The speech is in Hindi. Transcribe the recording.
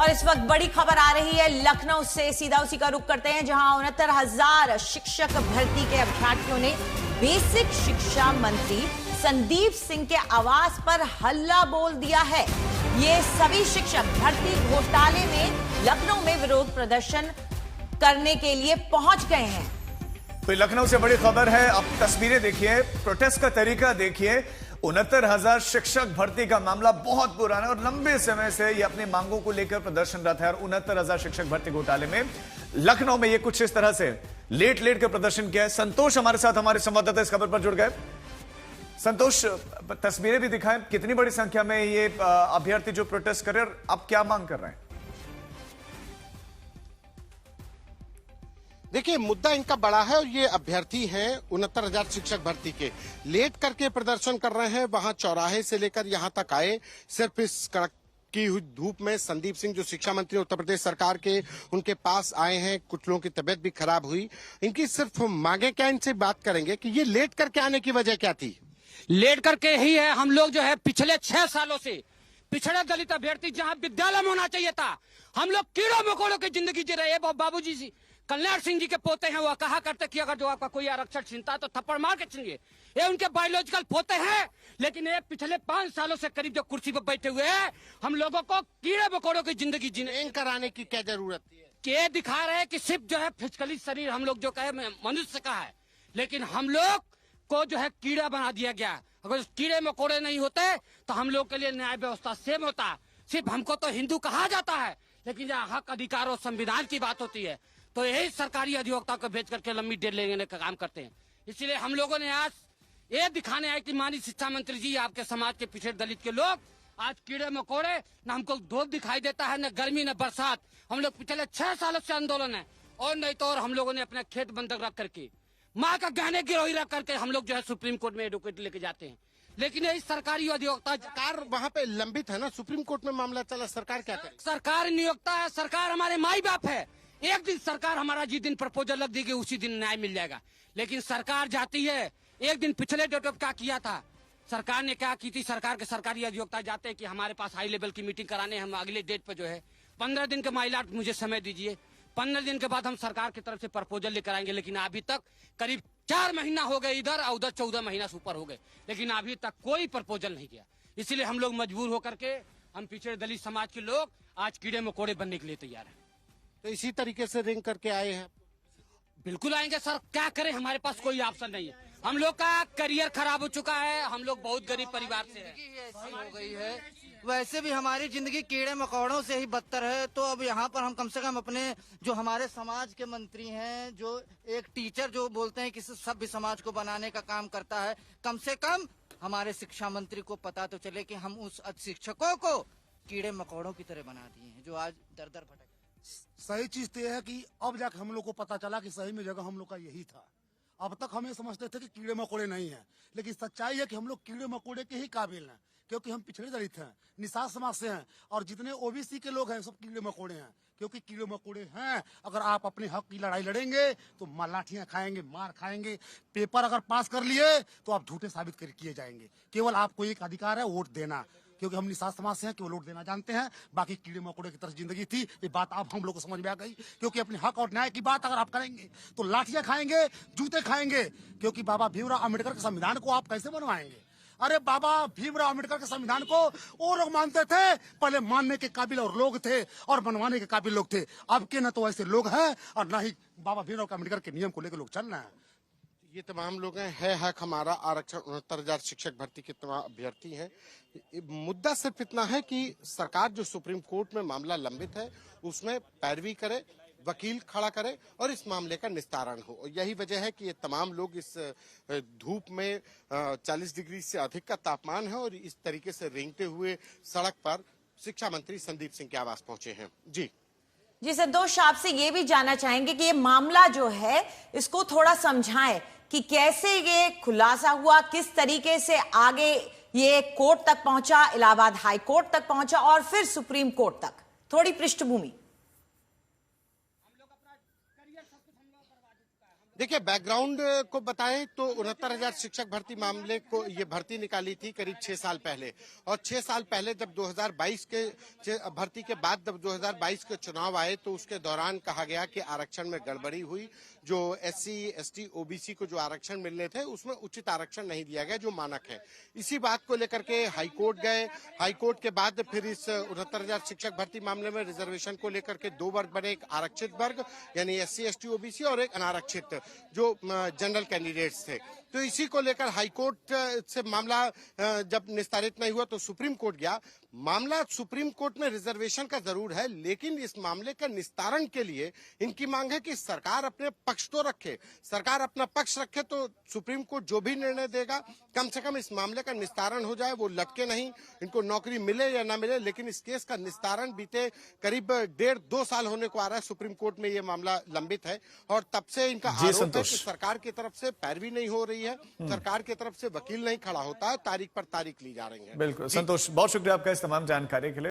और इस वक्त बड़ी खबर आ रही है लखनऊ से, सीधा उसी का रुख करते हैं जहां 69,000 शिक्षक भर्ती के अभ्यर्थियों ने बेसिक शिक्षा मंत्री संदीप सिंह के आवास पर हल्ला बोल दिया है। ये सभी शिक्षक भर्ती घोटाले में लखनऊ में विरोध प्रदर्शन करने के लिए पहुंच गए हैं। तो लखनऊ से बड़ी खबर है, अब तस्वीरें देखिए, प्रोटेस्ट का तरीका देखिए। 69,000 शिक्षक भर्ती का मामला बहुत पुराना और लंबे समय से ये अपनी मांगों को लेकर प्रदर्शनरत है। और 69,000 शिक्षक भर्ती घोटाले में लखनऊ में ये कुछ इस तरह से लेट के प्रदर्शन किया है। संतोष हमारे साथ, हमारे संवाददाता इस खबर पर जुड़ गए। संतोष, तस्वीरें भी दिखाएं, कितनी बड़ी संख्या में ये अभ्यर्थी जो प्रोटेस्ट कर रहे हैं, अब क्या मांग कर रहे हैं? देखिए, मुद्दा इनका बड़ा है और ये अभ्यर्थी हैं 69,000 शिक्षक भर्ती के, लेट करके प्रदर्शन कर रहे हैं। वहां चौराहे से लेकर यहां तक आए, सिर्फ इस कड़क की हुई धूप में संदीप सिंह जो शिक्षा मंत्री उत्तर प्रदेश सरकार के, उनके पास आए हैं। कुछ लोगों की तबीयत भी खराब हुई। इनकी सिर्फ मांगे क्या, इनसे बात करेंगे कि ये लेट करके आने की वजह क्या थी। लेट करके ही है, हम लोग जो है पिछले 6 सालों से पिछड़े दलित अभ्यर्थी जहां विद्यालय में होना चाहिए था, हम लोग कीड़ों मकोड़ों की जिंदगी जी रहे हैं। बाबूजी जी कल्याण सिंह जी के पोते हैं, वो कहा करते कि अगर जो आपका कोई आरक्षण छीनता है तो थप्पड़ मार के छीनिए। ये उनके बायोलॉजिकल पोते हैं, लेकिन ये पिछले 5 सालों से करीब जो कुर्सी पर बैठे हुए हैं, हम लोगों को कीड़े मकोड़ों की जिंदगी जीने कराने की क्या जरूरत है? ये दिखा रहे हैं कि सिर्फ जो है फिजिकली शरीर हम लोग जो कहे मनुष्य का है, लेकिन हम लोग को जो है कीड़ा बना दिया गया। अगर कीड़े मकोड़े नहीं होते तो हम लोग के लिए न्याय व्यवस्था सेम होता। सिर्फ हमको तो हिंदू कहा जाता है, लेकिन जहाँ हक, अधिकार और संविधान की बात होती है तो यही सरकारी अधिवक्ता को भेज करके लंबी डेट लेने का काम करते हैं। इसलिए हम लोगों ने आज ये दिखाने आए कि माननीय शिक्षा मंत्री जी, आपके समाज के पिछड़े दलित के लोग आज कीड़े मकोड़े, न हमको धूप दिखाई देता है, न गर्मी न बरसात। हम लोग पिछले 6 सालों से आंदोलन है, और नहीं तो और हम लोगों ने अपने खेत बंधक रख करके, माँ का गहने गिरोही रख करके हम लोग जो है सुप्रीम कोर्ट में एडवोकेट लेके जाते हैं। लेकिन यही सरकारी अधिवक्ता, सरकार वहाँ पे लंबित है ना, सुप्रीम कोर्ट में मामला चला, सरकार क्या करे? सरकार नियोक्ता है, सरकार हमारे माई बाप है। एक दिन सरकार हमारा जिस दिन प्रपोजल लग देगी उसी दिन न्याय मिल जाएगा। लेकिन सरकार जाती है, एक दिन पिछले डेट ऑफ क्या किया था, सरकार ने क्या की थी, सरकार के सरकारी अधिवक्ता जाते हैं कि हमारे पास हाई लेवल की मीटिंग कराने, हम अगले डेट पर जो है 15 दिन के माइलाट मुझे समय दीजिए, 15 दिन के बाद हम सरकार की तरफ से प्रपोजल लेकर आएंगे। लेकिन अभी तक करीब 4 महीना हो गए इधर, और उधर 14 महीना से ऊपर हो गए, लेकिन अभी तक कोई प्रपोजल नहीं किया। इसीलिए हम लोग मजबूर होकर के, हम पिछड़े दलित समाज के लोग आज कीड़े मकोड़े बनने के लिए तैयार हैं। तो इसी तरीके से रिंग करके आए हैं? बिल्कुल आएंगे सर, क्या करें, हमारे पास कोई ऑप्शन नहीं है। हम लोग का करियर खराब हो चुका है, हम लोग बहुत गरीब परिवार से हैं। ऐसी हो गई है, वैसे भी हमारी जिंदगी कीड़े मकोड़ों से ही बदतर है। तो अब यहाँ पर हम कम से कम अपने जो हमारे समाज के मंत्री हैं, जो एक टीचर जो बोलते हैं कि सभ्य समाज को बनाने का काम करता है, कम से कम हमारे शिक्षा मंत्री को पता तो चले कि हम उस शिक्षकों को कीड़े मकोड़ों की तरह बना दिए हैं जो आज दर दर भटक। सही चीज तो यह है कि अब जाके हम लोग को पता चला कि सही में जगह हम लोग का यही था। अब तक हमें समझते थे कि कीड़े मकोड़े नहीं हैं, लेकिन सच्चाई है कि हम लोग कीड़े मकोड़े के ही काबिल हैं, क्योंकि हम पिछड़े दलित हैं, निषाद समाज से हैं, और जितने ओबीसी के लोग हैं सब कीड़े मकोड़े हैं। क्योंकि कीड़े मकोड़े हैं, अगर आप अपने हक की लड़ाई लड़ेंगे तो लाठियां खाएंगे, मार खाएंगे। पेपर अगर पास कर लिए तो आप झूठे साबित किए जाएंगे। केवल आपको एक अधिकार है, वोट देना, क्योंकि हम निषाद समाज से हैं, केवल वोट देना जानते हैं। बाकी कीड़े मकोड़े की तरह जिंदगी थी, ये बात आप हम लोग को समझ में आ गई। क्योंकि अपने हक और न्याय की बात अगर आप करेंगे तो लाठियां खाएंगे, जूते खाएंगे। क्योंकि बाबा भीमराव अम्बेडकर के संविधान को आप कैसे बनवाएंगे? अरे बाबा भीमराव अम्बेडकर के संविधान को वो लोग मानते थे, पहले मानने के काबिल और लोग थे और बनवाने के काबिल लोग थे। अब के न तो ऐसे लोग हैं और न ही बाबा भीमराव अम्बेडकर के नियम को लेकर लोग चल रहे हैं। ये तमाम लोग हैं, है हक हमारा आरक्षण। 69,000 शिक्षक भर्ती के तमाम अभ्यर्थी हैं। मुद्दा सिर्फ इतना है कि सरकार जो सुप्रीम कोर्ट में मामला लंबित है उसमें पैरवी करे, वकील खड़ा करे और इस मामले का निस्तारण हो। यही वजह है कि ये तमाम लोग इस धूप में 40 डिग्री से अधिक का तापमान है और इस तरीके से रेंगते हुए सड़क पर शिक्षा मंत्री संदीप सिंह के आवास पहुंचे हैं। जी संतोष, आपसे ये भी जानना चाहेंगे कि ये मामला जो है इसको थोड़ा समझाएं कि कैसे ये खुलासा हुआ, किस तरीके से आगे ये कोर्ट तक पहुंचा, इलाहाबाद हाई कोर्ट तक पहुंचा और फिर सुप्रीम कोर्ट तक, थोड़ी पृष्ठभूमि। देखिए, बैकग्राउंड को बताएं तो 69,000 शिक्षक भर्ती मामले को ये भर्ती निकाली थी करीब 6 साल पहले, और 6 साल पहले जब 2022 के भर्ती के बाद जब 2022 के चुनाव आए तो उसके दौरान कहा गया कि आरक्षण में गड़बड़ी हुई। जो SC, ST, OBC को जो आरक्षण मिलने थे उसमें उचित आरक्षण नहीं दिया गया जो मानक है। इसी बात को लेकर के हाईकोर्ट गए। हाईकोर्ट के बाद फिर इस 69,000 शिक्षक भर्ती मामले में रिजर्वेशन को लेकर के 2 वर्ग बने, एक आरक्षित वर्ग यानी SC, ST, OBC और एक अनारक्षित जो जनरल कैंडिडेट्स थे। तो इसी को लेकर हाईकोर्ट से मामला जब निस्तारित नहीं हुआ तो सुप्रीम कोर्ट गया। मामला सुप्रीम कोर्ट में रिजर्वेशन का जरूर है, लेकिन इस मामले का निस्तारण के लिए इनकी मांग है कि सरकार अपने पक्ष तो रखे। सरकार अपना पक्ष रखे तो सुप्रीम कोर्ट जो भी निर्णय देगा कम से कम इस मामले का निस्तारण हो जाए, वो लटके नहीं। इनको नौकरी मिले या ना मिले, लेकिन इस केस का निस्तारण बीते करीब 1.5-2 साल होने को आ रहा है। सुप्रीम कोर्ट में ये मामला लंबित है और तब से इनका आरोप है कि सरकार की तरफ से पैरवी नहीं हो रही है, सरकार की तरफ से वकील नहीं खड़ा होता है, तारीख पर तारीख ली जा रही है। बिल्कुल संतोष, बहुत शुक्रिया आपका इस तमाम जानकारी के लिए।